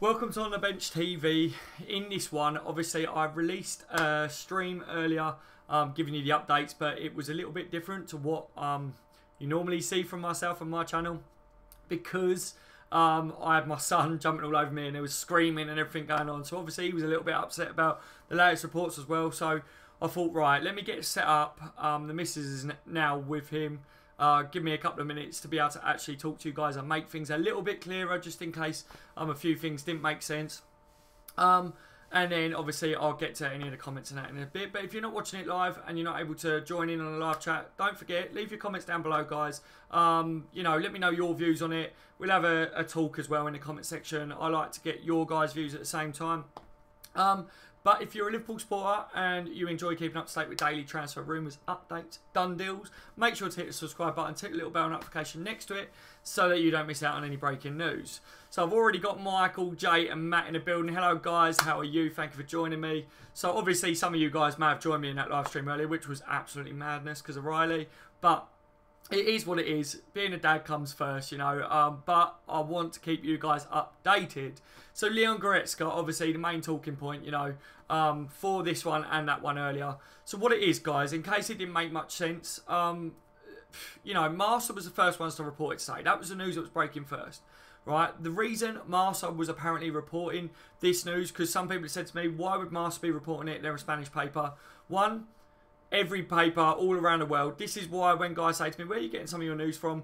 Welcome to On The Bench TV. In this one, obviously, I've released a stream earlier giving you the updates, but it was a little bit different to what you normally see from myself on my channel because I had my son jumping all over me and there was screaming and everything going on. So obviously, he was a little bit upset about the latest reports as well. So I thought, right, let me get it set up. The missus is now with him. Give me a couple of minutes to be able to actually talk to you guys and make things a little bit clearer, just in case a few things didn't make sense. And then obviously I'll get to any of the comments and that in a bit. But if you're not watching it live and you're not able to join in on a live chat, don't forget, leave your comments down below, guys. You know, let me know your views on it. We'll have a talk as well in the comment section. I like to get your guys' views at the same time. But if you're a Liverpool supporter and you enjoy keeping up to date with daily transfer rumours, updates, done deals, make sure to hit the subscribe button, tick the little bell notification next to it so that you don't miss out on any breaking news. So I've already got Michael, Jay and Matt in the building. Hello guys, how are you? Thank you for joining me. So obviously some of you guys may have joined me in that live stream earlier, which was absolutely madness because of Riley. But it is what it is. Being a dad comes first, you know. But I want to keep you guys updated. So Leon Goretzka, obviously the main talking point, you know, for this one and that one earlier. So what it is, guys, in case it didn't make much sense, you know, Marca was the first ones to report it today. That was the news that was breaking first, right? The reason Marca was apparently reporting this news, because some people said to me, why would Marca be reporting it? They're a Spanish paper. One, every paper all around the world. This is why when guys say to me, where are you getting some of your news from?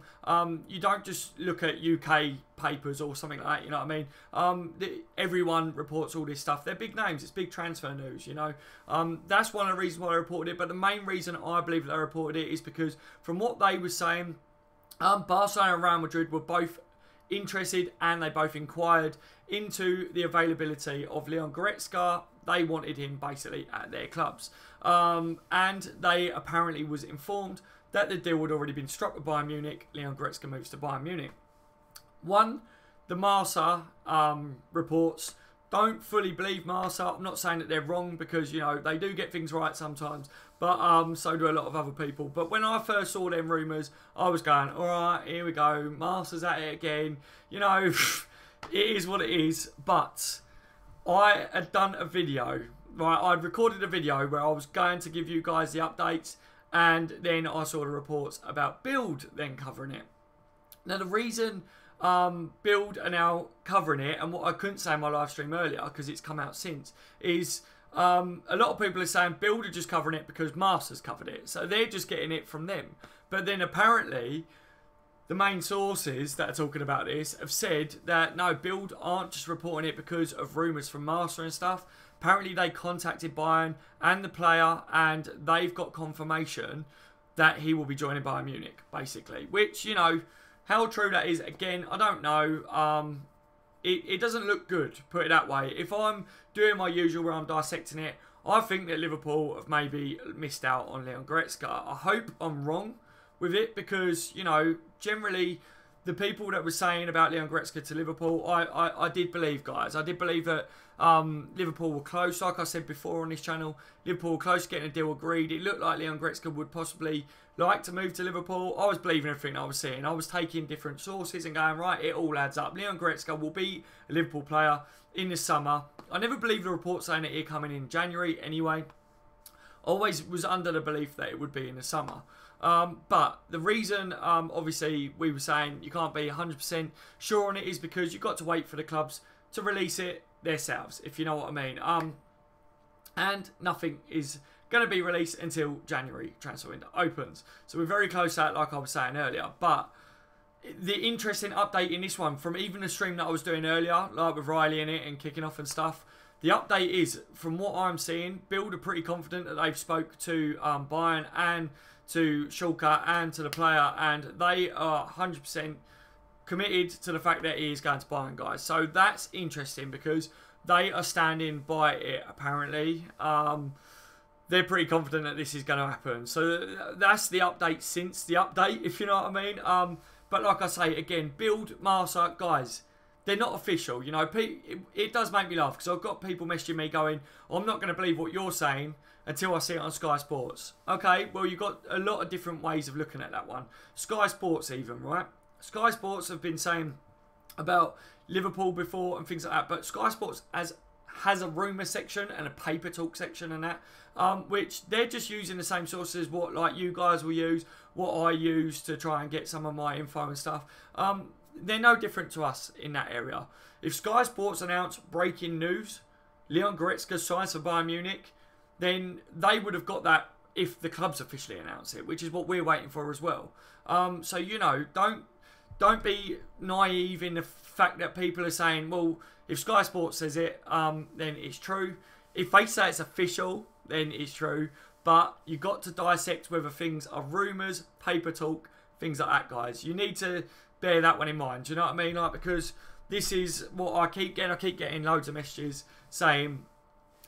You don't just look at UK papers or something like that, you know what I mean? Everyone reports all this stuff. They're big names. It's big transfer news, you know. That's one of the reasons why they reported it. But the main reason I believe they reported it is because from what they were saying, Barcelona and Real Madrid were both interested and they both inquired into the availability of Leon Goretzka. They wanted him basically at their clubs. And they apparently was informed that the deal had already been struck with Bayern Munich. Leon Goretzka moves to Bayern Munich. One, the Marca reports don't fully believe Marca. I'm not saying that they're wrong because, you know, they do get things right sometimes. But so do a lot of other people. But when I first saw them rumours, I was going, all right, here we go. Marca's at it again. You know, it is what it is. But I had done a video, right? I'd recorded a video where I was going to give you guys the updates. And then I saw the reports about Build then covering it. Now, the reason Build are now covering it, and what I couldn't say in my live stream earlier because it's come out since, is a lot of people are saying Build are just covering it because Marca's covered it, so they're just getting it from them. But then apparently the main sources that are talking about this have said that no, Build aren't just reporting it because of rumours from Marca and stuff. Apparently they contacted Bayern and the player and they've got confirmation that he will be joining Bayern Munich, basically, which, you know, how true that is, again, I don't know. It doesn't look good, put it that way. If I'm doing my usual where I'm dissecting it, I think that Liverpool have maybe missed out on Leon Goretzka. I hope I'm wrong with it because, you know, generally the people that were saying about Leon Goretzka to Liverpool, I did believe, guys. I did believe that Liverpool were close. Like I said before on this channel, Liverpool were close to getting a deal agreed. It looked like Leon Goretzka would possibly like to move to Liverpool. I was believing everything I was seeing. I was taking different sources and going, right, it all adds up. Leon Goretzka will be a Liverpool player in the summer. I never believed the report saying that he'd coming in January anyway. Always was under the belief that it would be in the summer. But the reason, obviously, we were saying you can't be 100% sure on it is because you've got to wait for the clubs to release it themselves, if you know what I mean. And nothing is going to be released until January transfer window opens. So we're very close to that, like I was saying earlier. But the interesting update in this one, from even the stream that I was doing earlier, like with Riley in it and kicking off and stuff, the update is, from what I'm seeing, Build are pretty confident that they've spoke to Bayern and to Schalke and to the player, and they are 100% committed to the fact that he is going to Bayern, guys. So that's interesting because they are standing by it, apparently. They're pretty confident that this is going to happen. So that's the update since the update, if you know what I mean. But like I say, again, Build, Marca, guys, they're not official. You know, it does make me laugh because I've got people messaging me going, I'm not going to believe what you're saying until I see it on Sky Sports. Okay, well, you've got a lot of different ways of looking at that one. Sky Sports even, right? Sky Sports have been saying about Liverpool before and things like that. But Sky Sports has a rumour section and a paper talk section and that, which they're just using the same sources what like you guys will use, what I use to try and get some of my info and stuff. They're no different to us in that area. If Sky Sports announce breaking news, Leon Goretzka signs for Bayern Munich, then they would have got that if the clubs officially announce it, which is what we're waiting for as well. So, you know, don't be naive in the fact that people are saying, well, if Sky Sports says it, then it's true. If they say it's official, then it's true. But you've got to dissect whether things are rumours, paper talk, things like that, guys. You need to bear that one in mind. Do you know what I mean? Like, because this is what I keep getting. I keep getting loads of messages saying,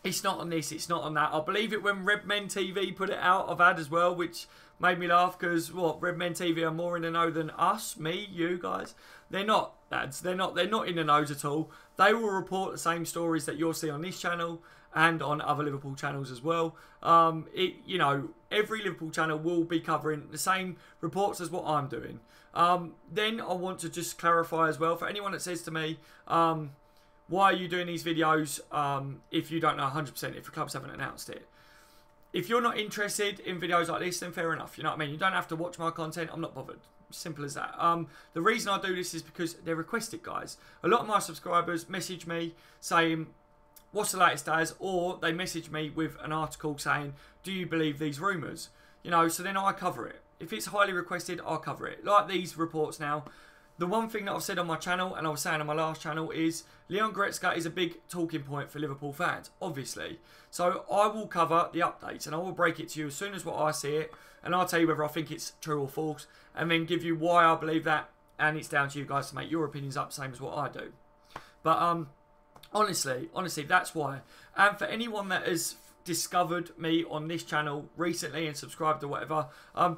it's not on this, it's not on that. I believe it when Red Men TV put it out, I've had as well, which made me laugh because, what, Red Men TV are more in the know than us, me, you guys. They're not, lads. They're not in the knows at all. They will report the same stories that you'll see on this channel and on other Liverpool channels as well. You know, every Liverpool channel will be covering the same reports as what I'm doing. Then I want to just clarify as well, for anyone that says to me, why are you doing these videos if you don't know 100% if the clubs haven't announced it? If you're not interested in videos like this, then fair enough. You know what I mean? You don't have to watch my content. I'm not bothered. Simple as that. The reason I do this is because they're requested, guys. A lot of my subscribers message me saying, what's the latest, Daz? Or they message me with an article saying, do you believe these rumours? You know, so then I cover it. If it's highly requested, I'll cover it. Like these reports now. The one thing that I've said on my channel, and I was saying on my last channel, is Leon Goretzka is a big talking point for Liverpool fans, obviously. So I will cover the updates, and I will break it to you as soon as what I see it, and I'll tell you whether I think it's true or false, and then give you why I believe that, and it's down to you guys to make your opinions up, same as what I do. But honestly, that's why. And for anyone that has discovered me on this channel recently and subscribed or whatever,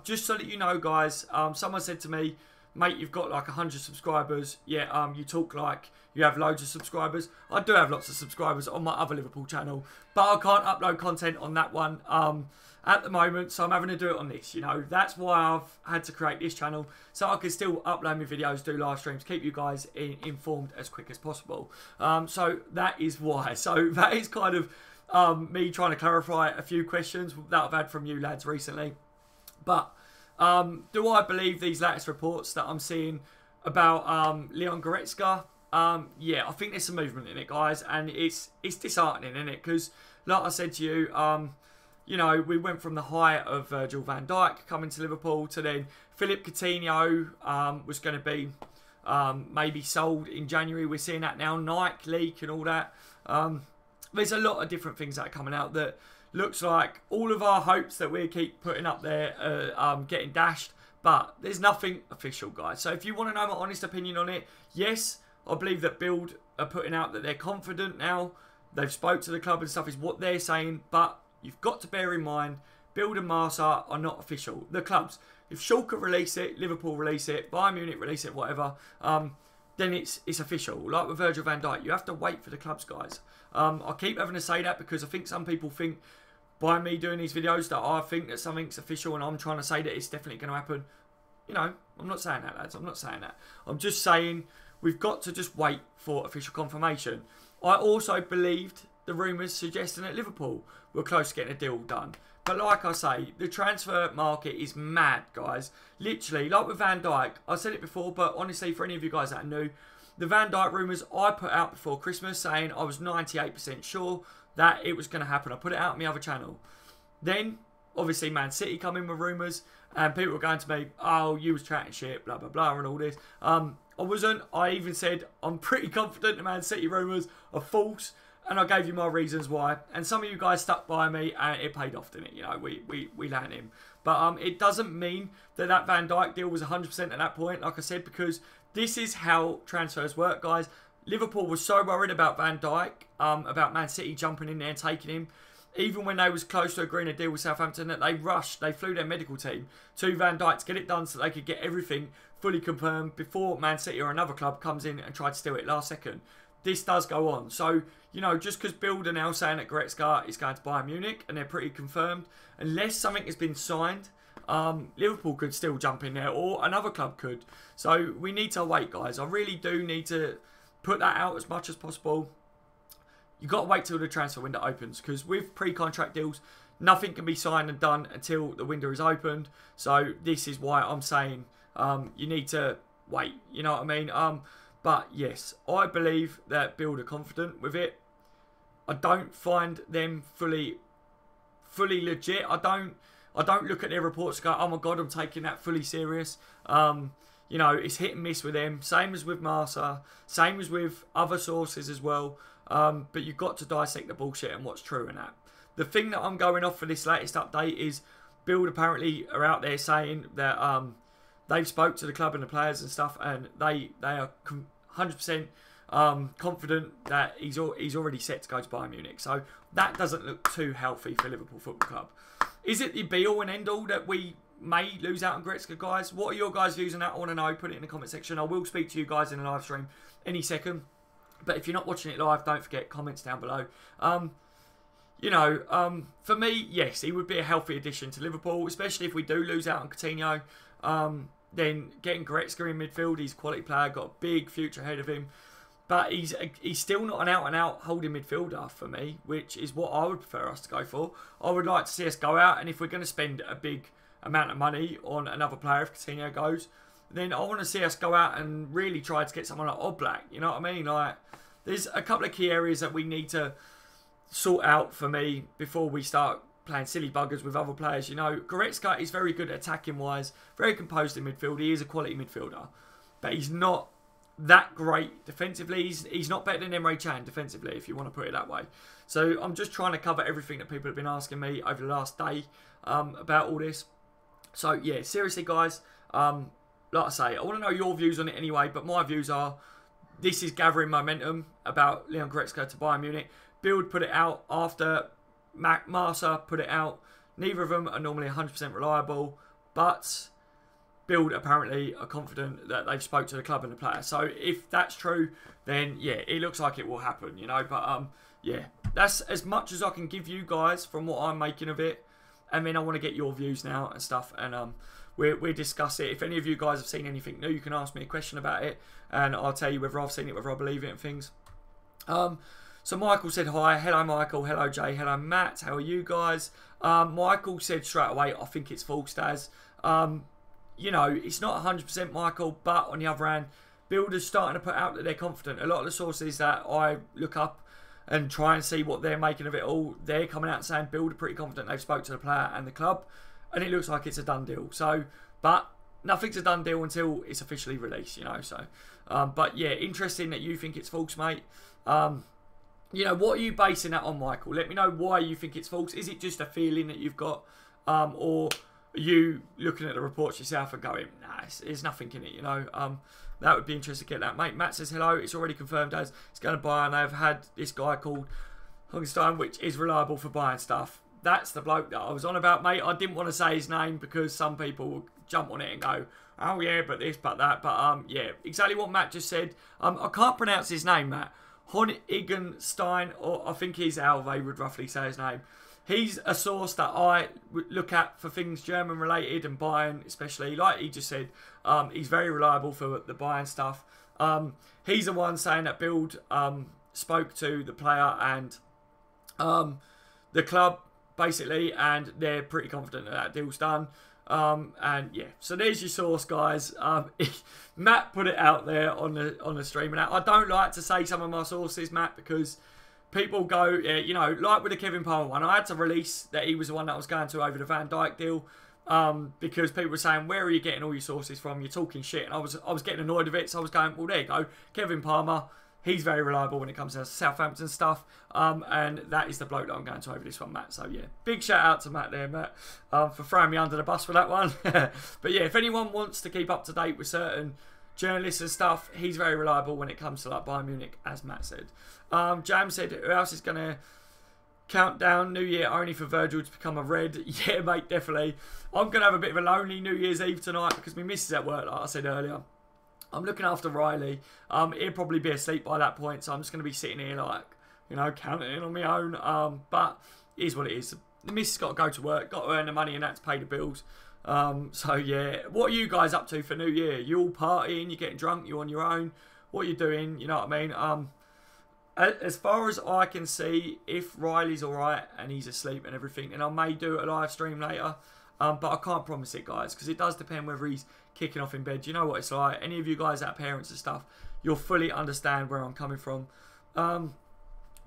just so that you know, guys, someone said to me, mate, you've got like 100 subscribers. Yeah, you talk like you have loads of subscribers. I do have lots of subscribers on my other Liverpool channel, but I can't upload content on that one at the moment, so I'm having to do it on this. You know, that's why I've had to create this channel, so I can still upload my videos, do live streams, keep you guys informed as quick as possible. So that is why. So that is kind of me trying to clarify a few questions that I've had from you lads recently. But do I believe these latest reports that I'm seeing about Leon Goretzka? Yeah, I think there's some movement in it, guys, and it's disheartening, isn't it? Because, like I said to you, you know, we went from the height of Virgil van Dijk coming to Liverpool to then Philippe Coutinho was going to be maybe sold in January. We're seeing that now, Nike leak and all that. There's a lot of different things that are coming out that looks like all of our hopes that we keep putting up there are getting dashed, but there's nothing official, guys. So if you want to know my honest opinion on it, yes, I believe that Build are putting out that they're confident now. They've spoke to the club and stuff is what they're saying, but you've got to bear in mind, Build and Marsa are not official. The clubs, if Schalke release it, Liverpool release it, Bayern Munich release it, whatever, then it's official. Like with Virgil van Dijk, you have to wait for the clubs, guys. I keep having to say that because I think some people think by me doing these videos that I think that something's official and I'm trying to say that it's definitely going to happen. You know, I'm not saying that, lads. I'm not saying that. I'm just saying we've got to just wait for official confirmation. I also believed the rumours suggesting that Liverpool were close to getting a deal done. But like I say, the transfer market is mad, guys. Literally, like with Van Dijk, I said it before, but honestly, for any of you guys that are new, the Van Dijk rumours I put out before Christmas saying I was 98% sure that it was going to happen. I put it out on my other channel. Then, obviously, Man City come in with rumours, and people were going to me, oh, you was chatting shit, blah, blah, blah, and all this. I wasn't. I even said I'm pretty confident the Man City rumours are false, and I gave you my reasons why. And some of you guys stuck by me, and it paid off, didn't it? You know, we landed him. But it doesn't mean that Van Dijk deal was 100% at that point, like I said, because this is how transfers work, guys. Liverpool was so worried about Van Dijk, about Man City jumping in there and taking him, even when they was close to agreeing a deal with Southampton, that they rushed, they flew their medical team to Van Dijk to get it done so they could get everything fully confirmed before Man City or another club comes in and try to steal it last second. This does go on. So, you know, just because Build are now saying that Goretzka is going to Bayern Munich and they're pretty confirmed, unless something has been signed, Liverpool could still jump in there, or another club could. So we need to wait, guys. I really do need to put that out as much as possible. You've got to wait till the transfer window opens, because with pre-contract deals, nothing can be signed and done until the window is opened. So this is why I'm saying you need to wait. You know what I mean? But yes, I believe that Build are confident with it. I don't find them fully legit. I don't look at their reports and go, oh my god, I'm taking that fully serious. You know, it's hit and miss with them. Same as with Marsa. Same as with other sources as well. But you've got to dissect the bullshit and what's true in that. The thing that I'm going off for this latest update is Build apparently are out there saying that they've spoke to the club and the players and stuff, and they are 100% confident that he's already set to go to Bayern Munich. So that doesn't look too healthy for Liverpool Football Club. Is it the be-all and end-all that we may lose out on Goretzka, guys? What are your guys' views on that? I want to know. Put it in the comment section. I will speak to you guys in a live stream any second. But if you're not watching it live, don't forget, comments down below. You know, for me, yes, he would be a healthy addition to Liverpool, especially if we do lose out on Coutinho. Then getting Goretzka in midfield, he's a quality player, got a big future ahead of him. But he's still not an out-and-out holding midfielder for me, which is what I would prefer us to go for. I would like to see us go out, and if we're going to spend a big amount of money on another player if Coutinho goes, then I want to see us go out and really try to get someone like Oblak. You know what I mean? Like, there's a couple of key areas that we need to sort out for me before we start playing silly buggers with other players. You know, Goretzka is very good attacking-wise, very composed in midfield. He is a quality midfielder, but he's not that great defensively. He's not better than Emre Can defensively, if you want to put it that way. So I'm just trying to cover everything that people have been asking me over the last day about all this. So yeah, seriously guys, like I say, I want to know your views on it anyway, but my views are this is gathering momentum about Leon Goretzka to Bayern Munich. Build put it out after Marsa put it out. Neither of them are normally 100% reliable, but Build apparently are confident that they've spoke to the club and the player. So if that's true, then yeah, it looks like it will happen, you know. But yeah, that's as much as I can give you guys from what I'm making of it. And then I want to get your views now and stuff, and we'll discuss it. If any of you guys have seen anything new, you can ask me a question about it, and I'll tell you whether I've seen it, whether I believe it and things. So Michael said hi. Hello Michael, hello Jay, hello Matt, how are you guys? Michael said straight away, I think it's false, Daz. You know, it's not 100% Michael, but on the other hand, builders starting to put out that they're confident. A lot of the sources that I look up and try and see what they're making of it all, they're coming out saying Build are pretty confident they've spoke to the player and the club, and it looks like it's a done deal. So, but nothing's a done deal until it's officially released, you know. So, but yeah, interesting that you think it's false, mate. You know, what are you basing that on, Michael? Let me know why you think it's false. Is it just a feeling that you've got, or are you looking at the reports yourself and going, nah, there's nothing in it, you know? That would be interesting to get that, mate. Matt says, hello, it's already confirmed as it's going to Bayern. They've had this guy called Hungerstein, which is reliable for Bayern stuff. That's the bloke that I was on about, mate. I didn't want to say his name because some people will jump on it and go, oh yeah, but this, but that. But yeah, exactly what Matt just said. I can't pronounce his name, Matt. Hungerstein, or I think he's how they would roughly say his name. He's a source that I look at for things German related and Bayern especially. Like he just said, he's very reliable for the Bayern stuff. He's the one saying that Build spoke to the player and the club basically, and they're pretty confident that that deal's done. And yeah, so there's your source, guys. Matt put it out there on the stream, and I don't like to say some of my sources, Matt, because people go, you know, like with the Kevin Palmer one, I had to release that he was the one that was going to over the Van Dijk deal, because people were saying, where are you getting all your sources from? You're talking shit. And I was getting annoyed with it, so I was going, well, there you go. Kevin Palmer, he's very reliable when it comes to Southampton stuff, and that is the bloke that I'm going to over this one, Matt. So yeah, big shout out to Matt there, Matt, for throwing me under the bus for that one. But yeah, if anyone wants to keep up to date with certain journalists and stuff, he's very reliable when it comes to like Bayern Munich, as Matt said. Jam said, who else is going to count down New Year only for Virgil to become a Red? Yeah, mate, definitely. I'm going to have a bit of a lonely New Year's Eve tonight because my missus at work, like I said earlier. I'm looking after Riley. He'll probably be asleep by that point, so I'm just going to be sitting here like, you know, counting in on my own. But it is what it is. The missus got to go to work, got to earn the money and that to pay the bills. So yeah, what are you guys up to for New Year? You all partying? You getting drunk? You on your own? What are you doing? You know what I mean? As far as I can see, if Riley's alright and he's asleep and everything, then I may do a live stream later. But I can't promise it, guys, because it does depend whether he's kicking off in bed. You know what it's like. Any of you guys that are parents and stuff, you'll fully understand where I'm coming from.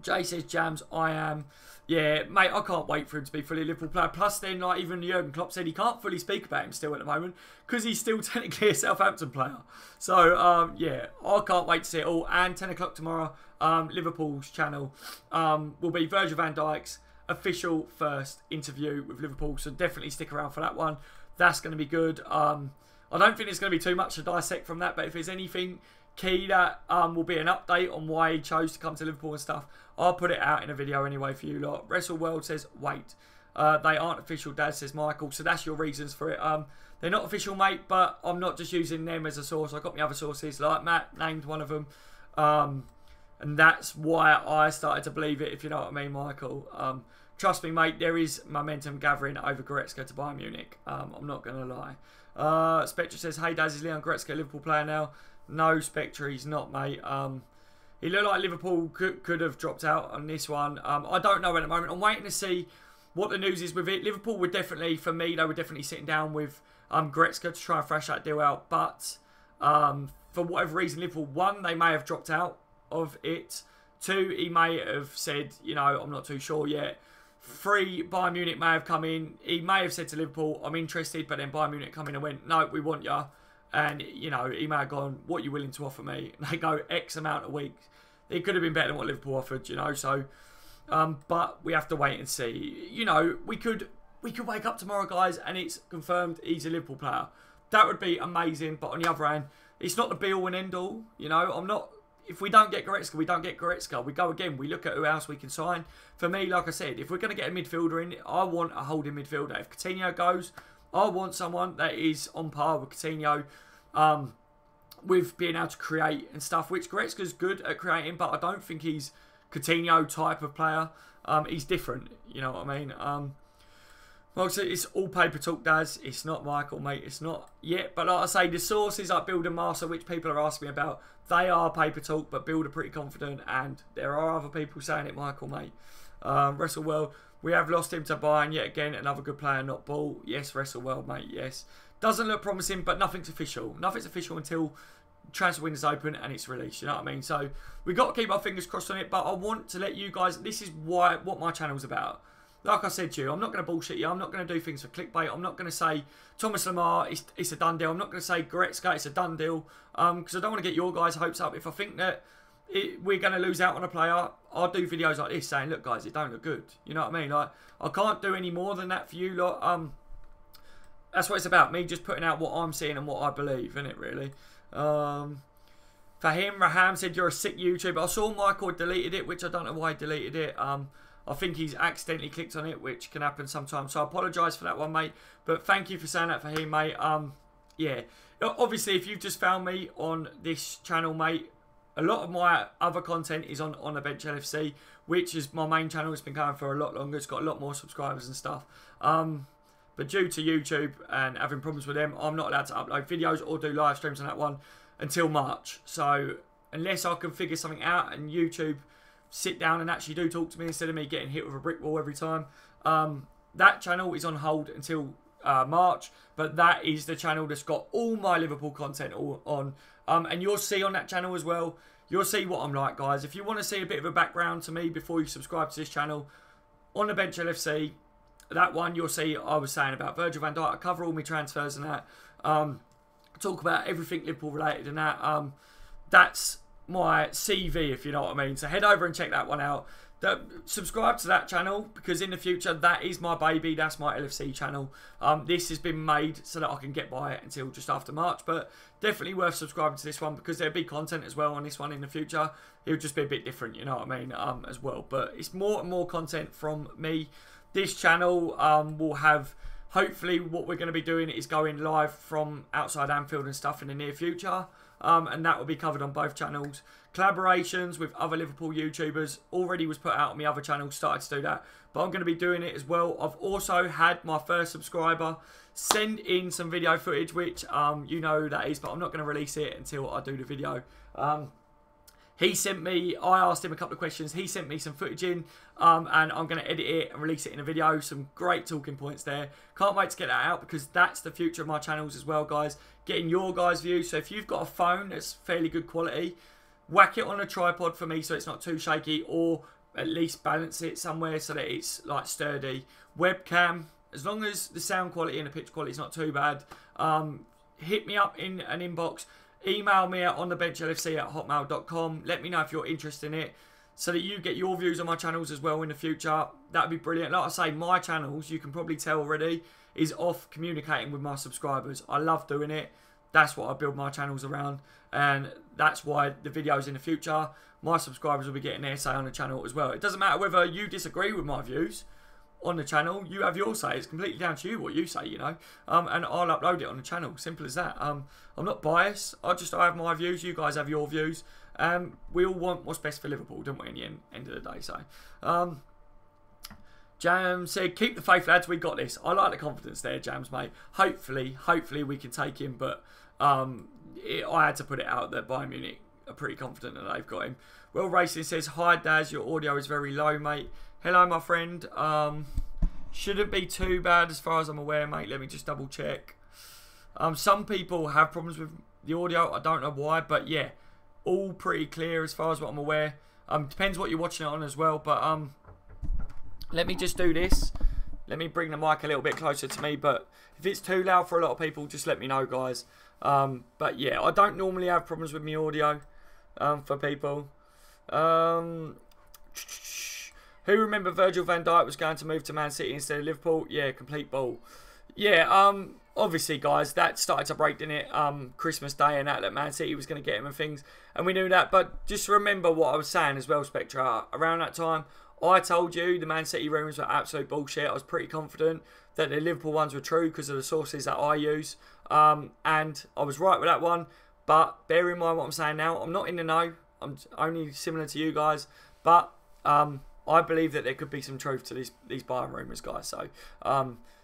Jay says, Jams, I am. Yeah, mate, I can't wait for him to be fully Liverpool player. Plus, then, like, even Jurgen Klopp said he can't fully speak about him still at the moment because he's still technically a Southampton player. So, yeah, I can't wait to see it all. And 10 o'clock tomorrow, Liverpool's channel will be Virgil van Dijk's official first interview with Liverpool. So definitely stick around for that one. That's going to be good. I don't think there's going to be too much to dissect from that, but if there's anything key that will be an update on why he chose to come to Liverpool and stuff, I'll put it out in a video anyway for you lot. Wrestle World says, wait, they aren't official, Dad, says Michael. So that's your reasons for it. They're not official, mate, but I'm not just using them as a source. I've got my other sources, like Matt named one of them. And that's why I started to believe it, if you know what I mean, Michael. Trust me, mate, there is momentum gathering over Goretzka to Bayern Munich. I'm not going to lie. Spectre says, hey, Daz, is Leon Goretzka a Liverpool player now? No, Spectre, he's not, mate. He looked like Liverpool could have dropped out on this one. I don't know at the moment. I'm waiting to see what the news is with it. Liverpool were definitely, for me, they were definitely sitting down with Goretzka to try and thrash that deal out. But for whatever reason, Liverpool, one, they may have dropped out of it. Two, he may have said, you know, I'm not too sure yet. Three, Bayern Munich may have come in. He may have said to Liverpool, I'm interested, but then Bayern Munich come in and went, no, we want you. And, you know, he may have gone, what are you willing to offer me? And they go, X amount a week. It could have been better than what Liverpool offered, you know. So, but we have to wait and see. You know, we could wake up tomorrow, guys, and it's confirmed he's a Liverpool player. That would be amazing. But on the other hand, it's not the be-all and end-all. You know, I'm not... If we don't get Goretzka, we don't get Goretzka. We go again. We look at who else we can sign. For me, like I said, if we're going to get a midfielder in, I want a holding midfielder. If Coutinho goes, I want someone that is on par with Coutinho with being able to create and stuff, which Goretzka's good at creating, but I don't think he's Coutinho type of player. He's different, you know what I mean? Well, so it's all paper talk, Daz. It's not Michael, mate. It's not yet. But like I say, the sources like Build and Master, which people are asking me about, they are paper talk, but Build are pretty confident. And there are other people saying it, Michael, mate. Wrestle World, we have lost him to Bayern yet again. Another good player, not Ball. Yes, Wrestle World, mate, yes. Doesn't look promising, but nothing's official. Nothing's official until transfer window's open and it's released, you know what I mean? So we've got to keep our fingers crossed on it, but I want to let you guys, this is what my channel's about. Like I said to you, I'm not going to bullshit you. I'm not going to do things for clickbait. I'm not going to say Thomas Lemar, it's a done deal. I'm not going to say Goretzka, it's a done deal. Because I don't want to get your guys' hopes up. If I think that we're going to lose out on a player, I'll do videos like this saying, look, guys, it don't look good. You know what I mean? Like, I can't do any more than that for you lot. That's what it's about. Me just putting out what I'm seeing and what I believe, isn't it, really? For him, Raham said, you're a sick YouTuber. I saw Michael deleted it, which I don't know why he deleted it. I think he's accidentally clicked on it, which can happen sometimes. So I apologise for that one, mate. But thank you for saying that for him, mate. Yeah. Obviously, if you've just found me on this channel, mate, a lot of my other content is on the Bench LFC, which is my main channel. It's been going for a lot longer. It's got a lot more subscribers and stuff. But due to YouTube and having problems with them, I'm not allowed to upload videos or do live streams on that one until March. So unless I can figure something out and YouTube sit down and actually do talk to me instead of me getting hit with a brick wall every time, that channel is on hold until March. But that is the channel that's got all my Liverpool content all on. And you'll see on that channel as well, you'll see what I'm like, guys. If you want to see a bit of a background to me before you subscribe to this channel, on the Bench LFC, that one you'll see I was saying about Virgil van Dijk. I cover all my transfers and that. Talk about everything Liverpool related and that. That's my CV, if you know what I mean. So head over and check that one out. Subscribe to that channel because in the future that is my baby. That's my LFC channel. This has been made so that I can get by it until just after March, but definitely worth subscribing to this one because there'll be content as well on this one in the future. It'll just be a bit different, you know what I mean, as well. But it's more and more content from me. This channel will have, hopefully what we're going to be doing is going live from outside Anfield and stuff in the near future. and that will be covered on both channels. Collaborations with other Liverpool YouTubers already was put out on my other channel, started to do that, but I'm going to be doing it as well. I've also had my first subscriber send in some video footage, which you know who that is, but I'm not going to release it until I do the video. He sent me, I asked him a couple of questions, he sent me some footage in, and I'm going to edit it and release it in a video. Some great talking points there. Can't wait to get that out, because that's the future of my channels as well, guys. Getting your guys' views. So if you've got a phone that's fairly good quality, whack it on a tripod for me so it's not too shaky, or at least balance it somewhere so that it's like sturdy. Webcam, as long as the sound quality and the picture quality is not too bad, hit me up in an inbox. Email me at onthebenchlfc@hotmail.com. Let me know if you're interested in it, so that you get your views on my channels as well in the future. That'd be brilliant. Like I say, my channels, you can probably tell already, is off communicating with my subscribers. I love doing it. That's what I build my channels around, and that's why the videos in the future, my subscribers will be getting their say on the channel as well. It doesn't matter whether you disagree with my views on the channel, you have your say. It's completely down to you what you say, you know, and I'll upload it on the channel. Simple as that. I'm not biased. I have my views, you guys have your views, and we all want what's best for Liverpool, don't we, in the end of the day. So Jams said, keep the faith, lads, we got this. I like the confidence there, Jams, mate. Hopefully we can take him, but I had to put it out that Bayern Munich are pretty confident that they've got him. Well Racing says, hi Daz, your audio is very low, mate. Hello, my friend. Shouldn't be too bad as far as I'm aware, mate. Let me just double check. Some people have problems with the audio. I don't know why, but yeah, all pretty clear as far as what I'm aware. Depends what you're watching it on as well, but let me just do this. Let me bring the mic a little bit closer to me, but if it's too loud for a lot of people, just let me know, guys. But yeah, I don't normally have problems with my audio for people. Who remember Virgil van Dijk was going to move to Man City instead of Liverpool? Yeah, complete ball. Yeah, obviously, guys, that started to break, didn't it? Christmas Day and that Man City was going to get him and things, and we knew that. But just remember what I was saying as well, Spectra. Around that time, I told you the Man City rumours were absolute bullshit. I was pretty confident that the Liverpool ones were true because of the sources that I use. And I was right with that one. But bear in mind what I'm saying now. I'm not in the know. I'm only similar to you guys. But I believe that there could be some truth to these Bayern rumours, guys. So,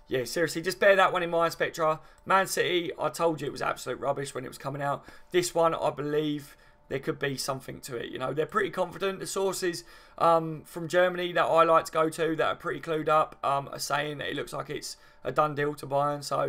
yeah, seriously, just bear that one in mind, Spectra. Man City, I told you it was absolute rubbish when it was coming out. This one, I believe there could be something to it. You know, they're pretty confident. The sources from Germany that I like to go to that are pretty clued up are saying that it looks like it's a done deal to Bayern. So,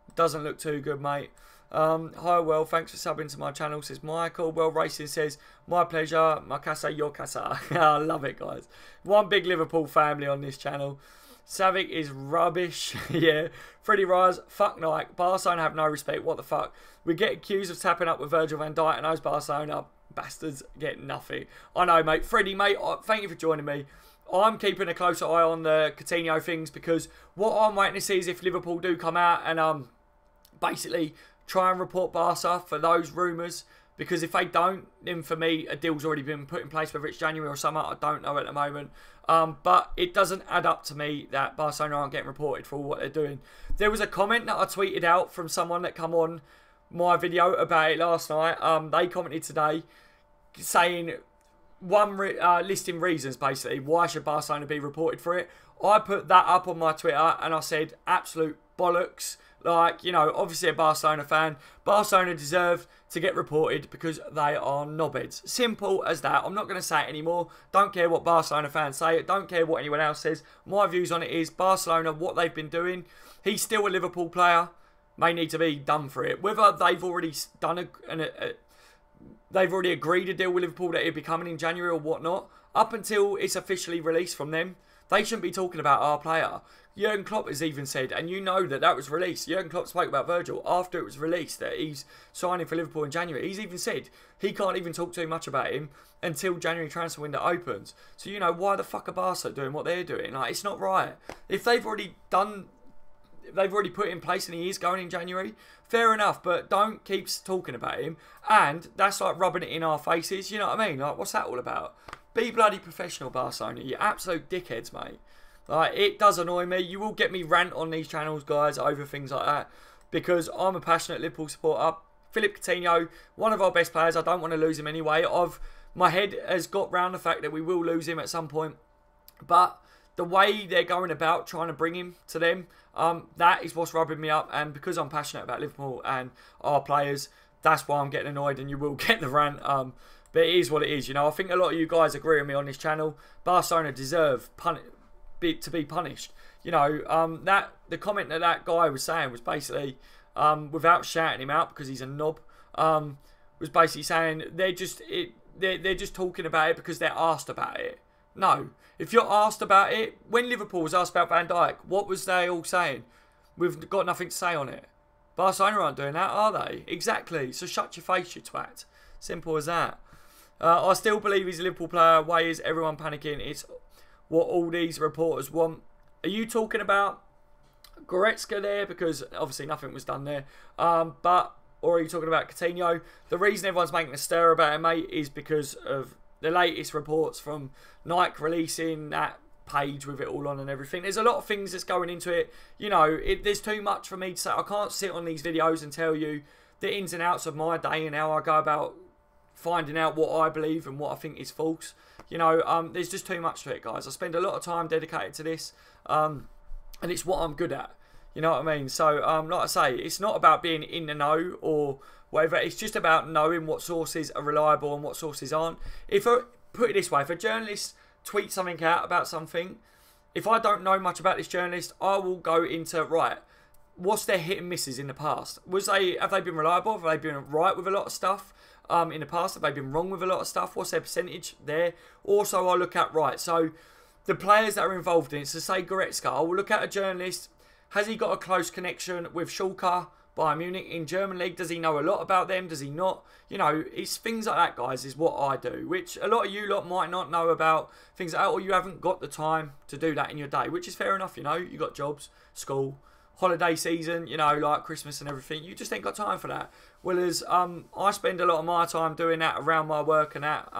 it doesn't look too good, mate. Hi, well, thanks for subbing to my channel, says Michael. Well Racing says, my pleasure, my casa, your casa. I love it, guys. One big Liverpool family on this channel. Savic is rubbish. Yeah. Freddie Rise, fuck Nike. Barcelona have no respect. What the fuck? We get accused of tapping up with Virgil van Dijk, and those Barcelona bastards get nothing. I know, mate. Freddie, mate, thank you for joining me. I'm keeping a closer eye on the Coutinho things, because what I'm waiting to see is if Liverpool do come out and basically try and report Barca for those rumours, because if they don't, then for me a deal's already been put in place, whether it's January or summer, I don't know at the moment. But it doesn't add up to me that Barcelona aren't getting reported for what they're doing. There was a comment that I tweeted out from someone that come on my video about it last night. They commented today saying listing reasons basically why should Barcelona be reported for it. I put that up on my Twitter and I said absolute bollocks. Like, you know, obviously a Barcelona fan. Barcelona deserve to get reported because they are knobheads. Simple as that. I'm not going to say it anymore. Don't care what Barcelona fans say. Don't care what anyone else says. My views on it is Barcelona, what they've been doing. He's still a Liverpool player. May need to be done for it. Whether they've already done they've already agreed a deal with Liverpool that he'll be coming in January or whatnot, up until it's officially released from them, they shouldn't be talking about our player. Jurgen Klopp has even said, and you know that was released. Jurgen Klopp spoke about Virgil after it was released that he's signing for Liverpool in January. He's even said he can't even talk too much about him until January transfer window opens. So, you know, why the fuck are Barca doing what they're doing? Like, it's not right. If they've already put it in place and he is going in January, fair enough, but don't keep talking about him. And that's like rubbing it in our faces. You know what I mean? Like, what's that all about? Be bloody professional, Barcelona. You absolute dickheads, mate. Like, it does annoy me. You will get me rant on these channels, guys, over things like that, because I'm a passionate Liverpool supporter. Philippe Coutinho, one of our best players. I don't want to lose him anyway. My head has got round the fact that we will lose him at some point. But the way they're going about trying to bring him to them, that is what's rubbing me up. And because I'm passionate about Liverpool and our players, that's why I'm getting annoyed, and you will get the rant. But it is what it is. You know, I think a lot of you guys agree with me on this channel. Barcelona deserve to be punished. You know, the comment that guy was saying was basically, without shouting him out because he's a knob, was basically saying they're just talking about it because they're asked about it. No, if you're asked about it, when Liverpool was asked about Van Dijk, what was they all saying? We've got nothing to say on it. Barcelona aren't doing that, are they? Exactly. So shut your face, you twat. Simple as that. I still believe he's a Liverpool player. Why is everyone panicking? It's what all these reporters want. Are you talking about Goretzka there? Because obviously nothing was done there. Or are you talking about Coutinho? The reason everyone's making a stir about him, mate, is because of the latest reports from Nike releasing that page with it all on and everything. There's a lot of things that's going into it. You know, there's too much for me to say. I can't sit on these videos and tell you the ins and outs of my day and how I go about finding out what I believe and what I think is false. You know, there's just too much to it, guys. I spend a lot of time dedicated to this, and it's what I'm good at. You know what I mean? So, like I say, it's not about being in the know or whatever. It's just about knowing what sources are reliable and what sources aren't. Put it this way, if a journalist tweets something out about something, if I don't know much about this journalist, I will go into, right, what's their hit and misses in the past? Have they been reliable? Have they been right with a lot of stuff in the past? Have they been wrong with a lot of stuff? What's their percentage there? Also, I look at, right, so the players that are involved in it, so say Goretzka, I will look at a journalist. Has he got a close connection with Schalke, Bayern Munich in German league? Does he know a lot about them? Does he not? You know, it's things like that, guys, is what I do, which a lot of you lot might not know about, things like that, or you haven't got the time to do that in your day, which is fair enough, you know. You got jobs, school, holiday season, you know, like Christmas and everything. You just ain't got time for that. Whereas I spend a lot of my time doing that around my work and that,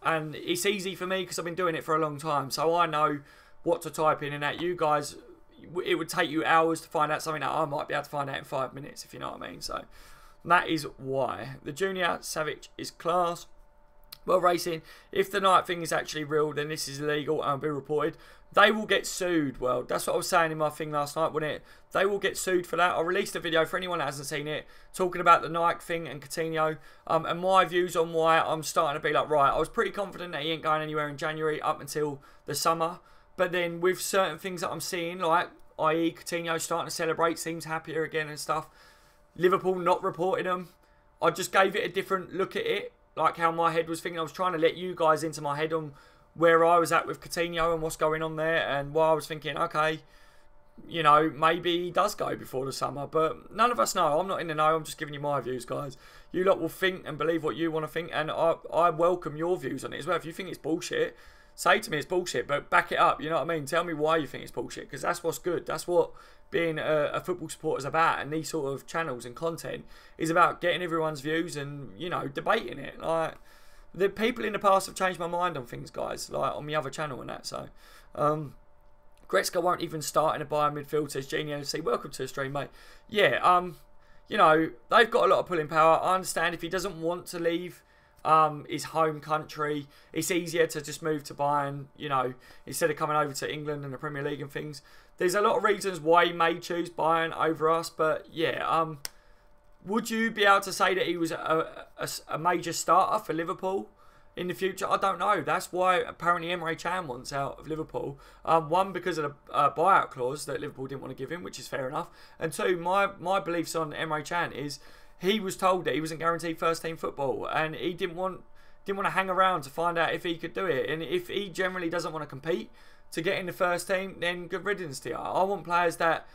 and it's easy for me because I've been doing it for a long time, so I know what to type in and that. You guys, it would take you hours to find out something that I might be able to find out in 5 minutes, if you know what I mean. So that is why. The Junior Savage is class. Well, racing, if the night thing is actually real, then this is illegal and will be reported. They will get sued. Well, that's what I was saying in my thing last night, wasn't it? They will get sued for that. I released a video for anyone that hasn't seen it, talking about the Nike thing and Coutinho, and my views on why I'm starting to be like, right, I was pretty confident that he ain't going anywhere in January up until the summer. But then with certain things that I'm seeing, like, i.e. Coutinho starting to celebrate, seems happier again and stuff, Liverpool not reporting them, I just gave it a different look at it, like how my head was thinking. I was trying to let you guys into my head on where I was at with Coutinho and what's going on there, and why I was thinking, okay, you know, maybe he does go before the summer, but none of us know. I'm not in the know. I'm just giving you my views, guys. You lot will think and believe what you want to think, and I welcome your views on it as well. If you think it's bullshit, say to me it's bullshit, but back it up, you know what I mean? Tell me why you think it's bullshit, because that's what's good. That's what being a football supporter is about, and these sort of channels and content is about getting everyone's views and, you know, debating it. Like, the people in the past have changed my mind on things, guys, like on the other channel and that. So Goretzka won't even start in a Bayern midfield, says Genie NFC. Welcome to the stream, mate. Yeah, you know, they've got a lot of pulling power. I understand if he doesn't want to leave his home country, it's easier to just move to Bayern, you know, instead of coming over to England and the Premier League and things. There's a lot of reasons why he may choose Bayern over us, but yeah, would you be able to say that he was a major starter for Liverpool in the future? I don't know. That's why apparently Emre Can wants out of Liverpool. One, because of the buyout clause that Liverpool didn't want to give him, which is fair enough. And two, my beliefs on Emre Can is he was told that he wasn't guaranteed first team football, and he didn't want to hang around to find out if he could do it. And if he generally doesn't want to compete to get in the first team, then good riddance to you. I want players that,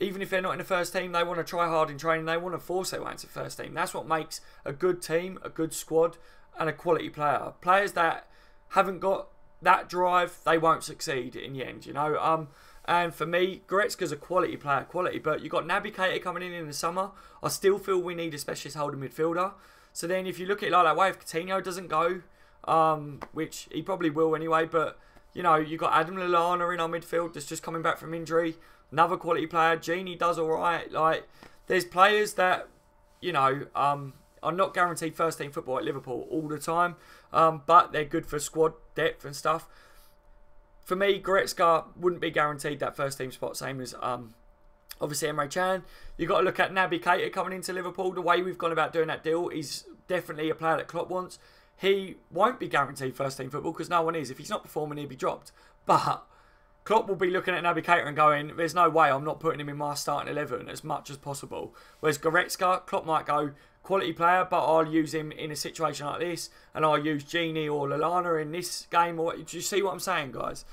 even if they're not in the first team, they want to try hard in training. They want to force their way into the first team. That's what makes a good team, a good squad, and a quality player. Players that haven't got that drive, they won't succeed in the end, you know. And for me, Goretzka's a quality player, but you've got Naby Keita coming in the summer. I still feel we need a specialist holding midfielder. So then if you look at it like that way, if Coutinho doesn't go, which he probably will anyway, but, you know, you've got Adam Lallana in our midfield that's just coming back from injury. Another quality player. Genie does all right. Like, there's players that you know, are not guaranteed first team football at Liverpool all the time, but they're good for squad depth and stuff. For me, Goretzka wouldn't be guaranteed that first team spot, same as obviously Emre Can. You've got to look at Naby Keita coming into Liverpool. The way we've gone about doing that deal is definitely a player that Klopp wants. He won't be guaranteed first team football because no one is. If he's not performing, he'll be dropped. But Klopp will be looking at Naby Keita and going, there's no way I'm not putting him in my starting 11 as much as possible. Whereas Goretzka, Klopp might go, quality player, but I'll use him in a situation like this, and I'll use Genie or Lallana in this game. Or do you see what I'm saying, guys?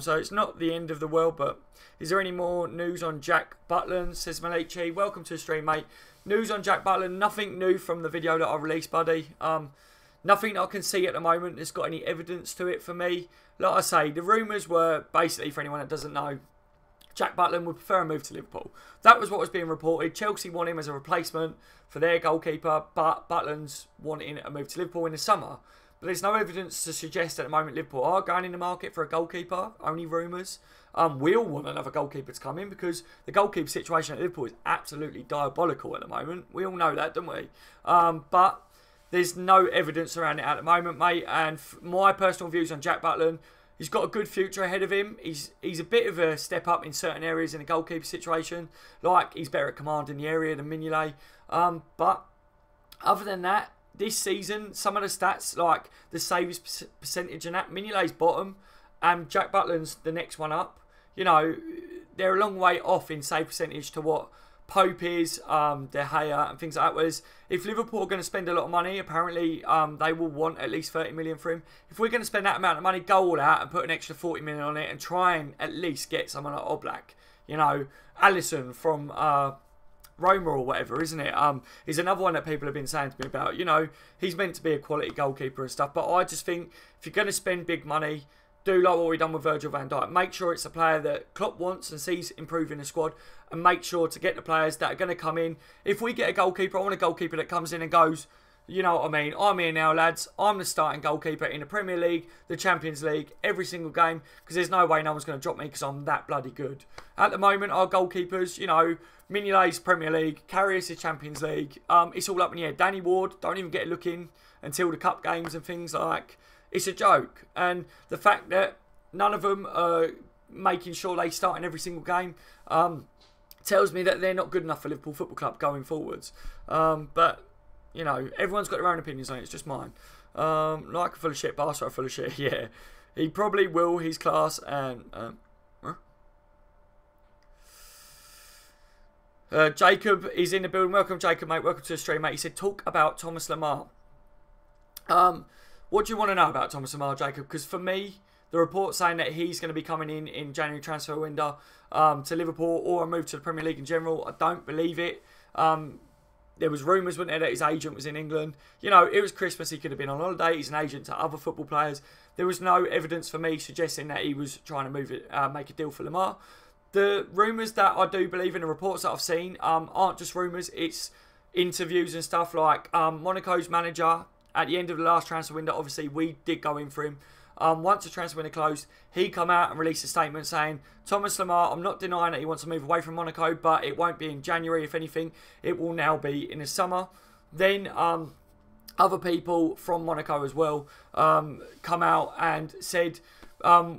So it's not the end of the world, but is there any more news on Jack Butland? Says Malichi. Welcome to the stream, mate. News on Jack Butland. Nothing new from the video that I released, buddy. Nothing that I can see at the moment that's got any evidence to it for me. Like I say, the rumours were basically, for anyone that doesn't know, Jack Butland would prefer a move to Liverpool. That was what was being reported. Chelsea want him as a replacement for their goalkeeper, but Butland's wanting a move to Liverpool in the summer. But there's no evidence to suggest at the moment Liverpool are going in the market for a goalkeeper. Only rumours. We all want another goalkeeper to come in because the goalkeeper situation at Liverpool is absolutely diabolical at the moment. We all know that, don't we? But there's no evidence around it at the moment, mate. And my personal views on Jack Butland, he's got a good future ahead of him. He's a bit of a step up in certain areas in the goalkeeper situation. Like, he's better at commanding the area than Mignolet. But other than that, this season, some of the stats, like the saves percentage and that, Mignolet's bottom and Jack Butland's the next one up. You know, they're a long way off in save percentage to what Pope is, De Gea and things like that. Whereas if Liverpool are going to spend a lot of money, apparently they will want at least 30 million for him. If we're going to spend that amount of money, go all out and put an extra 40 million on it and try and at least get someone like Oblak. You know, Alisson from Roma or whatever, isn't it? Is another one that people have been saying to me about. You know, he's meant to be a quality goalkeeper and stuff. But I just think if you're going to spend big money, do like what we've done with Virgil van Dijk. Make sure it's a player that Klopp wants and sees improving the squad, and make sure to get the players that are going to come in. If we get a goalkeeper, I want a goalkeeper that comes in and goes, you know what I mean, I'm here now, lads. I'm the starting goalkeeper in the Premier League, the Champions League, every single game, because there's no way no one's going to drop me because I'm that bloody good. At the moment, our goalkeepers, you know, Mignolet's Premier League, Karius is Champions League. It's all up in the air. Danny Ward, don't even get a look in until the cup games and things like. It's a joke. And the fact that none of them are making sure they start in every single game tells me that they're not good enough for Liverpool Football Club going forwards. But, you know, everyone's got their own opinions on it. It's just mine. Like a full of shit, Barca are full of shit. Yeah. He probably will. He's class. And Jacob is in the building. Welcome, Jacob, mate. Welcome to the stream, mate. He said, talk about Thomas Lemar. What do you want to know about Thomas Lemar, Jacob? Because for me, the report saying that he's going to be coming in January transfer window to Liverpool or a move to the Premier League in general, I don't believe it. There was rumours, wasn't there, that his agent was in England. You know, it was Christmas. He could have been on holiday. He's an agent to other football players. There was no evidence for me suggesting that he was trying to move it, make a deal for Lemar. The rumours that I do believe in, the reports that I've seen, aren't just rumours. It's interviews and stuff like Monaco's manager. At the end of the last transfer window, obviously, we did go in for him. Once the transfer window closed, he come out and released a statement saying, Thomas Lemar, I'm not denying that he wants to move away from Monaco, but it won't be in January. If anything, it will now be in the summer. Then other people from Monaco as well come out and said,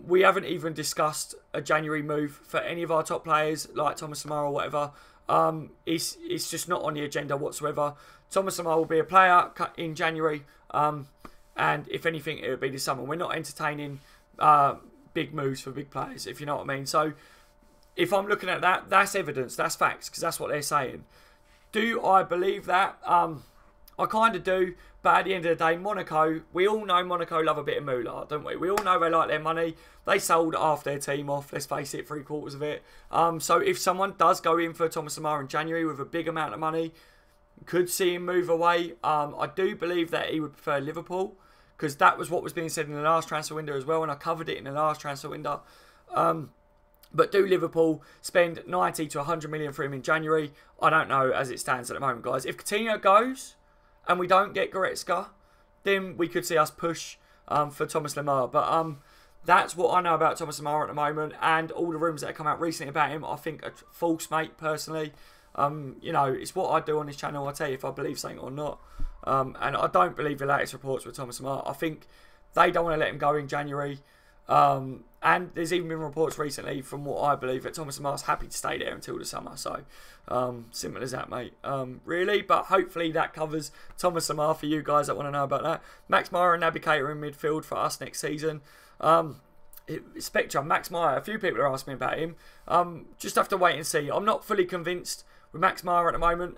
we haven't even discussed a January move for any of our top players, like Thomas Lemar or whatever. It's just not on the agenda whatsoever. Thomas Lemar will be a player in January, and if anything, it would be this summer. We're not entertaining big moves for big players, if you know what I mean. So, if I'm looking at that, that's evidence, that's facts, because that's what they're saying. Do I believe that? I kind of do, but at the end of the day, Monaco, we all know Monaco love a bit of moolah, don't we? We all know they like their money. They sold half their team off, let's face it, 3/4 of it. So if someone does go in for Thomas Lemar in January with a big amount of money, could see him move away. I do believe that he would prefer Liverpool, because that was what was being said in the last transfer window as well, and I covered it in the last transfer window. But do Liverpool spend 90 to 100 million for him in January? I don't know as it stands at the moment, guys. If Coutinho goes and we don't get Goretzka, then we could see us push for Thomas Lemar. But that's what I know about Thomas Lemar at the moment, and all the rumours that have come out recently about him, I think are false, mate, personally. You know, it's what I do on this channel. I tell you if I believe something or not. And I don't believe the latest reports with Thomas Lemar. I think they don't want to let him go in January. And there's even been reports recently, from what I believe, that Thomas Lemar's happy to stay there until the summer. So, simple as that, mate. Really, but hopefully that covers Thomas Lemar for you guys that want to know about that. Max Meyer and Naby Keita in midfield for us next season. Spectre, Max Meyer, a few people are asking me about him. Just have to wait and see. I'm not fully convinced with Max Meyer at the moment.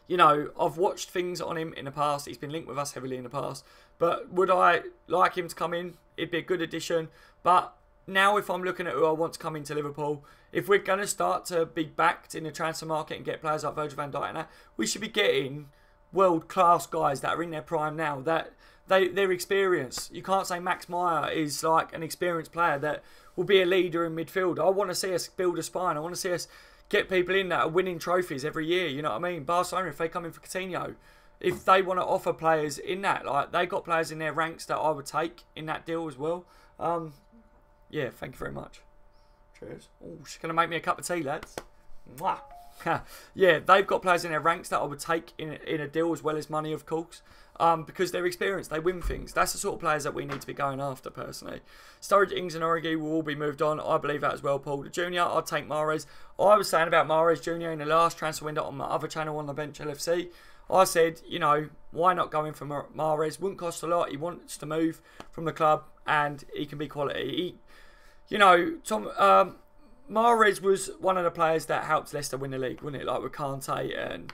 You know, I've watched things on him in the past. He's been linked with us heavily in the past. But would I like him to come in? It'd be a good addition. But now if I'm looking at who I want to come into Liverpool, if we're going to start to be backed in the transfer market and get players like Virgil van Dijk and that, we should be getting world-class guys that are in their prime now, that they're experienced. You can't say Max Meyer is like an experienced player that will be a leader in midfield. I want to see us build a spine. I want to see us get people in that are winning trophies every year. You know what I mean? Barcelona, if they come in for Coutinho, if they want to offer players in that, like they got players in their ranks that I would take in that deal as well. Yeah, thank you very much. Cheers. Oh, she's going to make me a cup of tea, lads. Mwah. Yeah, they've got players in their ranks that I would take in a deal, as well as money, of course. Because they're experienced, they win things. That's the sort of players that we need to be going after, personally. Sturridge, Ings and Origi will all be moved on. I believe that as well, Paul. The Junior, I'd take Mahrez. I was saying about Mahrez Junior in the last transfer window on my other channel, On the Bench LFC. I said, you know, why not go in for Mahrez? Wouldn't cost a lot. He wants to move from the club and he can be quality. You know, Mahrez was one of the players that helped Leicester win the league, wasn't it? Like with Kante and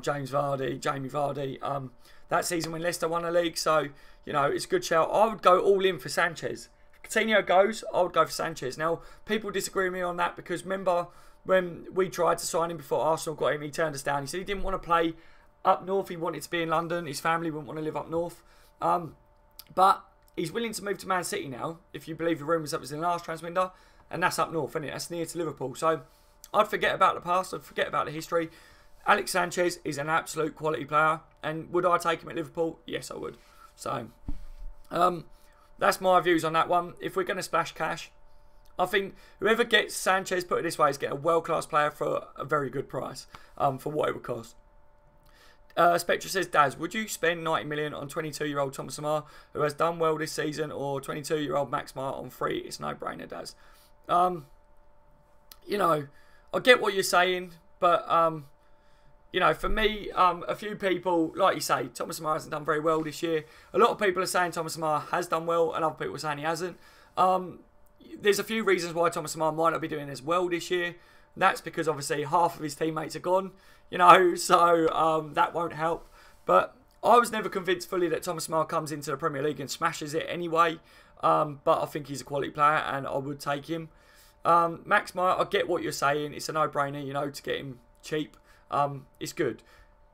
Jamie Vardy. That season when Leicester won the league. So, you know, it's a good shout. I would go all in for Sanchez. If Coutinho goes, I would go for Sanchez. Now, people disagree with me on that because remember when we tried to sign him before Arsenal got him, he turned us down. He said he didn't want to play up north. He wanted to be in London. His family wouldn't want to live up north. But he's willing to move to Man City now, if you believe the rumours that was in the last transfer window. And that's up north, isn't it? That's near to Liverpool. So I'd forget about the past. I'd forget about the history. Alex Sanchez is an absolute quality player. And would I take him at Liverpool? Yes, I would. So that's my views on that one. If we're going to splash cash, I think whoever gets Sanchez, put it this way, is getting a world-class player for a very good price for what it would cost. Spectra says, Daz, would you spend 90 million on 22-year-old Thomas Lemar, who has done well this season, or 22-year-old Max Meyer on free? It's no-brainer, Daz. You know, I get what you're saying, but you know, for me, a few people, like you say, Thomas Lemar hasn't done very well this year. A lot of people are saying Thomas Lemar has done well, and other people are saying he hasn't. There's a few reasons why Thomas Lemar might not be doing as well this year. That's because obviously half of his teammates are gone, you know, so that won't help. But I was never convinced fully that Thomas Lemar comes into the Premier League and smashes it anyway. But I think he's a quality player and I would take him. Max Meyer, I get what you're saying. It's a no-brainer, you know, to get him cheap. It's good.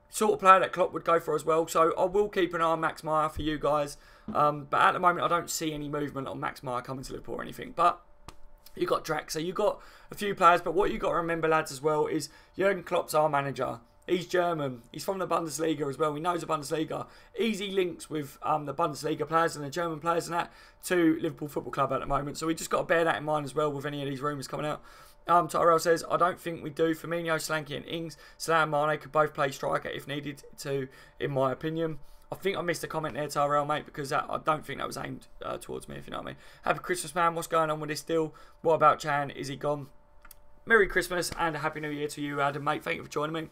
Sort of player that Klopp would go for as well. So I will keep an eye on Max Meyer for you guys. But at the moment, I don't see any movement on Max Meyer coming to Liverpool or anything. But you got Draxler, you got a few players. But what you got to remember, lads, as well, is Jurgen Klopp's our manager. He's German. He's from the Bundesliga as well. He knows the Bundesliga. Easy links with the Bundesliga players and the German players and that to Liverpool Football Club at the moment. So we just got to bear that in mind as well with any of these rumours coming out. Tyrell says, I don't think we do. Firmino, Solanke and Ings, Salah and Mane could both play striker if needed to, in my opinion. I think I missed a comment there, Tyrell, mate, because I don't think that was aimed towards me, if you know what I mean. Happy Christmas, man. What's going on with this deal? What about Chan? Is he gone? Merry Christmas and a Happy New Year to you, Adam, mate. Thank you for joining me.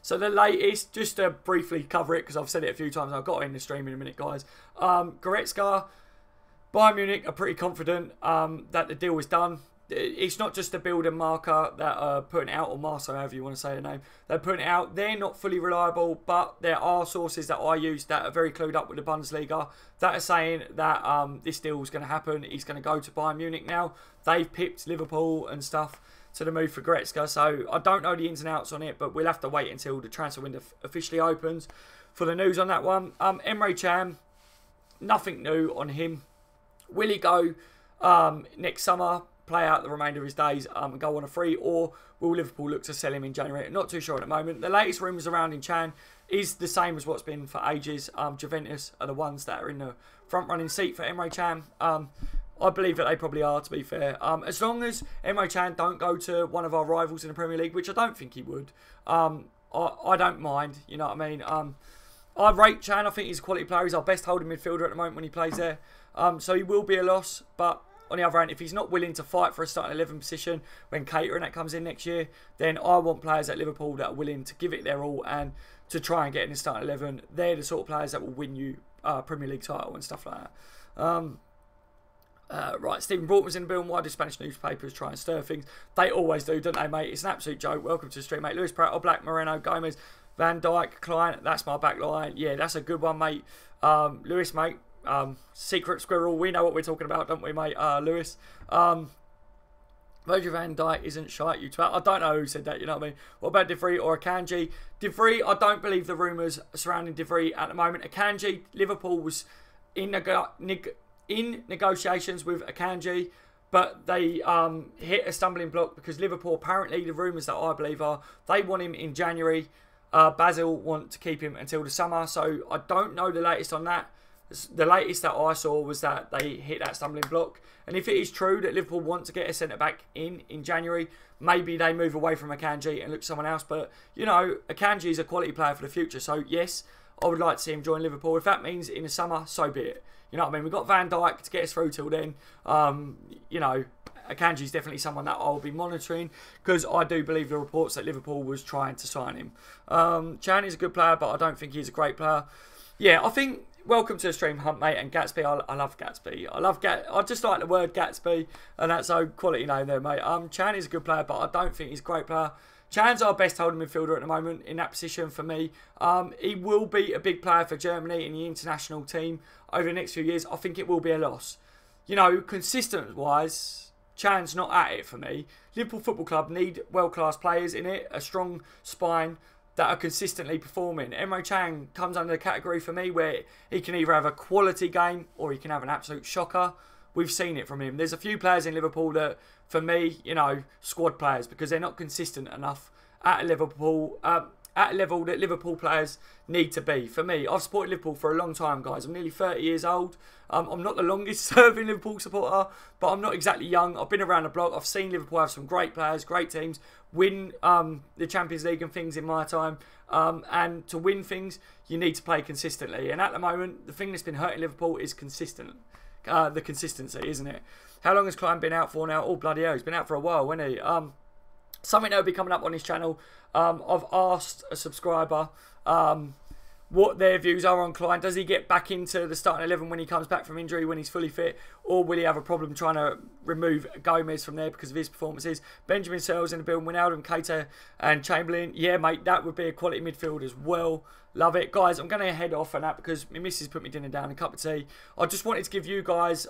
So the latest, just to briefly cover it, because I've said it a few times, I've got it in the stream in a minute, guys. Goretzka, Bayern Munich are pretty confident that the deal is done. It's not just the build and marker that are putting it out, or Marso, however you want to say the name. They're putting it out. They're not fully reliable, but there are sources that I use that are very clued up with the Bundesliga that are saying that this deal is going to happen. He's going to go to Bayern Munich now. They've pipped Liverpool and stuff to the move for Goretzka, so I don't know the ins and outs on it, but we'll have to wait until the transfer window officially opens for the news on that one. Emre Can, nothing new on him. Will he go next summer, play out the remainder of his days and go on a free, or will Liverpool look to sell him in January? Not too sure at the moment. The latest rumours around in Chan is the same as what's been for ages. Juventus are the ones that are in the front running seat for Emre Can. I believe that they probably are, to be fair. As long as Emre Can don't go to one of our rivals in the Premier League, which I don't think he would, I don't mind. You know what I mean? I rate Can. I think he's a quality player. He's our best holding midfielder at the moment when he plays there. So he will be a loss. But on the other hand, if he's not willing to fight for a starting 11 position when Cater and that comes in next year, then I want players at Liverpool that are willing to give it their all and to try and get in the starting 11. They're the sort of players that will win you Premier League title and stuff like that. Right, Stephen Broughton's in the building. Why do Spanish newspapers try and stir things? They always do, don't they, mate? It's an absolute joke. Welcome to the stream, mate. Lewis Pratt, Black, Moreno, Gomez, Van Dijk, Klein. That's my back line. Yeah, that's a good one, mate. Lewis, mate. Secret Squirrel. We know what we're talking about, don't we, mate? Lewis. Virgil van Dijk isn't shite, you twat. I don't know who said that, you know what I mean? What about De Vrij or Akanji? De Vrij, I don't believe the rumours surrounding De Vrij at the moment. Akanji, Liverpool was in negotiations with Akanji, but they hit a stumbling block because Liverpool, apparently, the rumours that I believe are, they want him in January. Basel want to keep him until the summer, so I don't know the latest on that. The latest that I saw was that they hit that stumbling block. And if it is true that Liverpool want to get a centre-back in January, maybe they move away from Akanji and look for someone else. But, you know, Akanji is a quality player for the future. So, yes, I would like to see him join Liverpool. If that means in the summer, so be it. You know what I mean? We've got Van Dijk to get us through till then. You know, Akanji is definitely someone that I'll be monitoring because I do believe the reports that Liverpool was trying to sign him. Chan is a good player, but I don't think he's a great player. Yeah, I think... Welcome to the stream, Hunt, mate, and Gatsby. I love Gatsby. I just like the word Gatsby, and that's a quality name there, mate. Chan is a good player, but I don't think he's a great player. Chan's our best holding midfielder at the moment in that position for me. He will be a big player for Germany in the international team over the next few years. I think it will be a loss. You know, consistent-wise, Chan's not at it for me. Liverpool Football Club need world-class players in it, a strong spine that are consistently performing. Emre Can comes under the category for me where he can either have a quality game or he can have an absolute shocker. We've seen it from him. There's a few players in Liverpool that, for me, you know, squad players because they're not consistent enough at a level that Liverpool players need to be. For me, I've supported Liverpool for a long time, guys. I'm nearly 30 years old. I'm not the longest serving Liverpool supporter, but I'm not exactly young. I've been around the block. I've seen Liverpool have some great players, great teams, win the Champions League and things in my time. And to win things, you need to play consistently. And at the moment, the thing that's been hurting Liverpool is the consistency, isn't it? How long has Klein been out for now? Oh, bloody hell, he's been out for a while, hasn't he? Something that will be coming up on his channel. I've asked a subscriber what their views are on Klein. Does he get back into the starting 11 when he comes back from injury, when he's fully fit? Or will he have a problem trying to remove Gomez from there because of his performances? Benjamin Searles in the building, Wijnaldum, Keita and Chamberlain. Yeah, mate, that would be a quality midfield as well. Love it. Guys, I'm going to head off on that because my missus put me dinner down, a cup of tea. I just wanted to give you guys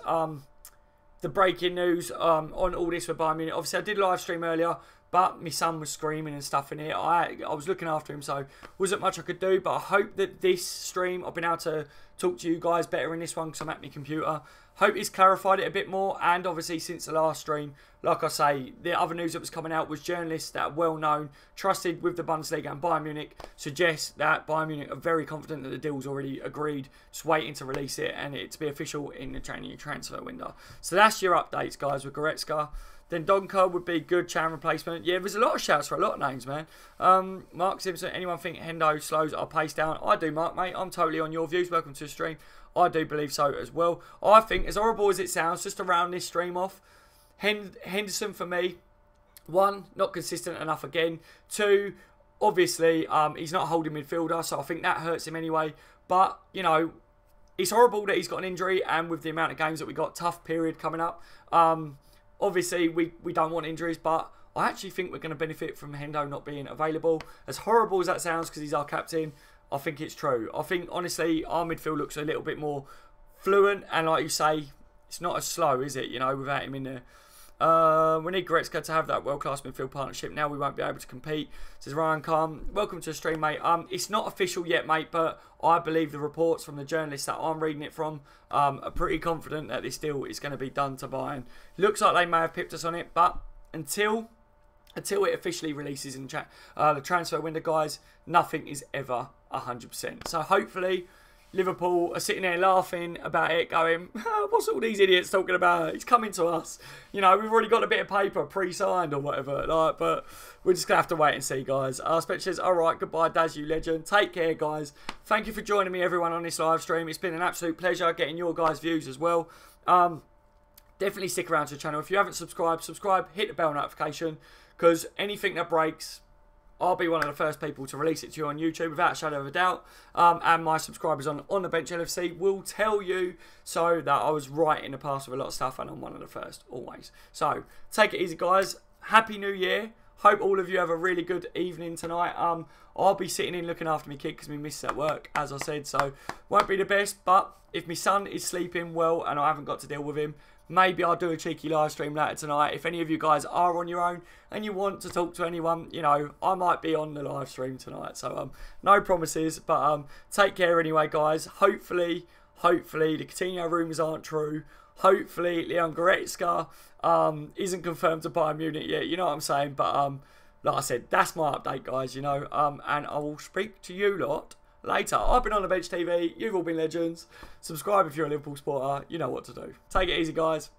the breaking news on all this with Bayern Munich. Obviously, I did live stream earlier, but my son was screaming and stuff in it. I was looking after him, so wasn't much I could do. But I hope that this stream, I've been able to talk to you guys better in this one because I'm at my computer. Hope it's clarified it a bit more. And obviously, since the last stream, like I say, the other news that was coming out was journalists that are well known, trusted with the Bundesliga and Bayern Munich, suggest that Bayern Munich are very confident that the deal's already agreed, just waiting to release it and it to be official in the January transfer window. So that's your updates, guys, with Goretzka. Then Donker would be good Chan replacement. Yeah, there's a lot of shouts for a lot of names, man. Mark Simpson, anyone think Hendo slows our pace down? I do, Mark, mate. I'm totally on your views. Welcome to the stream. I do believe so as well. I think, as horrible as it sounds, just to round this stream off, Henderson for me, 1, not consistent enough again. 2, obviously, he's not a holding midfielder, so I think that hurts him anyway. But, you know, it's horrible that he's got an injury, and with the amount of games that we got, tough period coming up. Obviously, we don't want injuries, but I actually think we're going to benefit from Hendo not being available. As horrible as that sounds because he's our captain, I think it's true. I think, honestly, our midfield looks a little bit more fluent, and like you say, it's not as slow, is it, you know, without him in there. We need Goretzka to have that world-class midfield partnership. Now we won't be able to compete, says Ryan Khan. Welcome to the stream, mate. It's not official yet, mate, but I believe the reports from the journalists that I'm reading it from are pretty confident that this deal is going to be done to Bayern. Looks like they may have pipped us on it, but until it officially releases in the transfer window, guys, nothing is ever 100%. So hopefully, Liverpool are sitting there laughing about it, going, what's all these idiots talking about? He's coming to us. You know, we've already got a bit of paper pre-signed or whatever. Like, but we're just going to have to wait and see, guys. Spec says, all right, goodbye, Daz, you legend. Take care, guys. Thank you for joining me, everyone, on this live stream. It's been an absolute pleasure getting your guys' views as well. Definitely stick around to the channel. If you haven't subscribed, hit the bell notification, because anything that breaks, I'll be one of the first people to release it to you on YouTube without a shadow of a doubt. And my subscribers on the bench LFC will tell you so that I was right in the past with a lot of stuff, and I'm one of the first, always. So, take it easy, guys. Happy New Year. Hope all of you have a really good evening tonight. I'll be sitting in looking after my kid because my missus at work, as I said. So, won't be the best, but if my son is sleeping well and I haven't got to deal with him, maybe I'll do a cheeky live stream later tonight. If any of you guys are on your own and you want to talk to anyone, you know, I might be on the live stream tonight. So, no promises, but take care anyway, guys. Hopefully, the Coutinho rumours aren't true. Hopefully, Leon Goretzka isn't confirmed to Bayern Munich yet. You know what I'm saying? But, like I said, that's my update, guys, you know. And I will speak to you lot later. I've been on the bench TV. You've all been legends. Subscribe if you're a Liverpool supporter. You know what to do. Take it easy, guys.